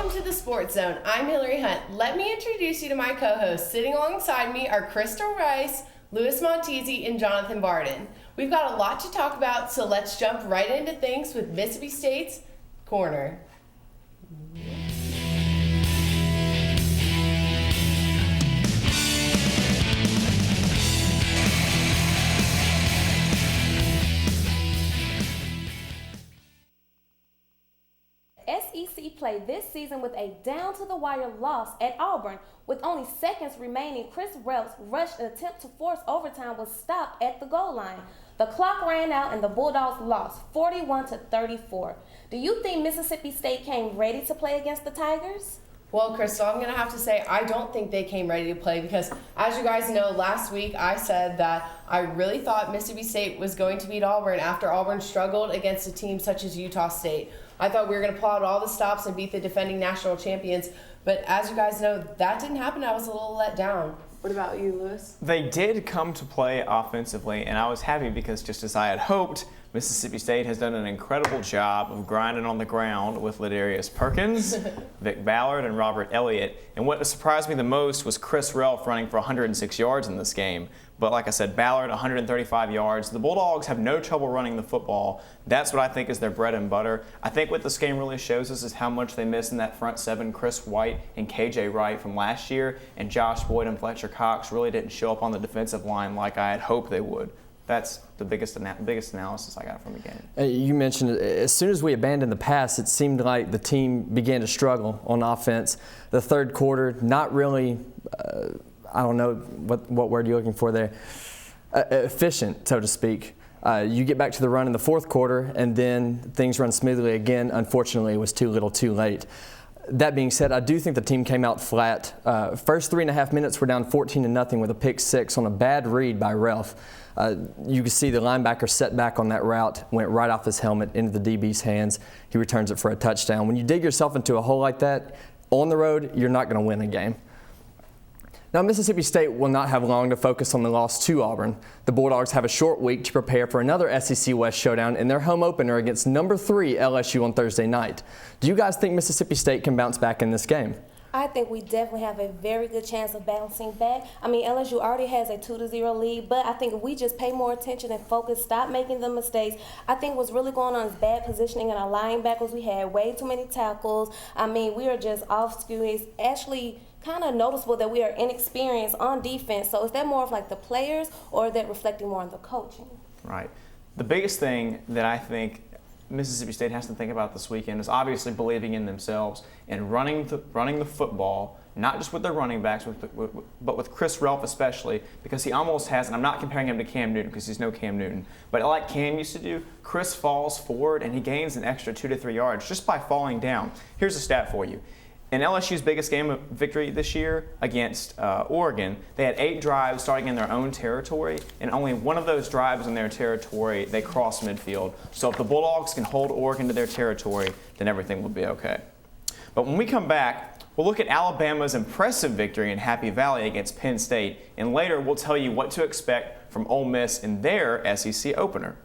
Welcome to the Sports Zone. I'm Hillary Hunt. Let me introduce you to my co-hosts. Sitting alongside me are Crystal Rice, Louis Montesi, and Jonathan Barden. We've got a lot to talk about, so let's jump right into things with Mississippi State's Corner. SEC play this season with a down-to-the-wire loss at Auburn. With only seconds remaining, Chris Relf's rushed attempt to force overtime was stopped at the goal line. The clock ran out and the Bulldogs lost 41-34. Do you think Mississippi State came ready to play against the Tigers? Well, Crystal, I'm going to have to say I don't think they came ready to play because, as you guys know, last week I said that I really thought Mississippi State was going to beat Auburn after Auburn struggled against a team such as Utah State. I thought we were going to pull out all the stops and beat the defending national champions, but as you guys know, that didn't happen. I was a little let down. What about you, Louis? They did come to play offensively, and I was happy because just as I had hoped, Mississippi State has done an incredible job of grinding on the ground with Ladarius Perkins, Vic Ballard, and Robert Elliott. And what surprised me the most was Chris Relf running for 106 yards in this game. But like I said, Ballard, 135 yards. The Bulldogs have no trouble running the football. That's what I think is their bread and butter. I think what this game really shows us is how much they miss in that front seven. Chris White and KJ Wright from last year, and Josh Boyd and Fletcher Cox really didn't show up on the defensive line like I had hoped they would. That's the biggest analysis I got from the game. You mentioned as soon as we abandoned the pass, it seemed like the team began to struggle on offense. The third quarter, not really, I don't know what word you're looking for there, efficient, so to speak. You get back to the run in the fourth quarter, and then things run smoothly again. Unfortunately, it was too little too late. That being said, I do think the team came out flat. First 3.5 minutes were down 14-0 with a pick six on a bad read by Relf. You can see the linebacker set back on that route, went right off his helmet into the DB's hands. He returns it for a touchdown. When you dig yourself into a hole like that, on the road, you're not going to win a game. Now, Mississippi State will not have long to focus on the loss to Auburn. The Bulldogs have a short week to prepare for another SEC West showdown in their home opener against number 3 LSU on Thursday night. Do you guys think Mississippi State can bounce back in this game? I think we definitely have a very good chance of bouncing back. I mean, LSU already has a 2-0 lead, but I think if we just pay more attention and focus, stop making the mistakes. I think what's really going on is bad positioning in our linebackers. We had way too many tackles. I mean, we are just off skew. It's actually kind of noticeable that we are inexperienced on defense. So is that more of like the players, or is that reflecting more on the coaching? Right. The biggest thing that I think Mississippi State has to think about this weekend is obviously believing in themselves and running the football, not just with their running backs, but with Chris Relf especially, because he almost has, and I'm not comparing him to Cam Newton because he's no Cam Newton, but like Cam used to do, Chris falls forward and he gains an extra 2 to 3 yards just by falling down. Here's a stat for you. In LSU's biggest game of victory this year against Oregon, they had 8 drives starting in their own territory, and only one of those drives in their territory, they crossed midfield. So if the Bulldogs can hold Oregon to their territory, then everything will be okay. But when we come back, we'll look at Alabama's impressive victory in Happy Valley against Penn State, and later we'll tell you what to expect from Ole Miss in their SEC opener.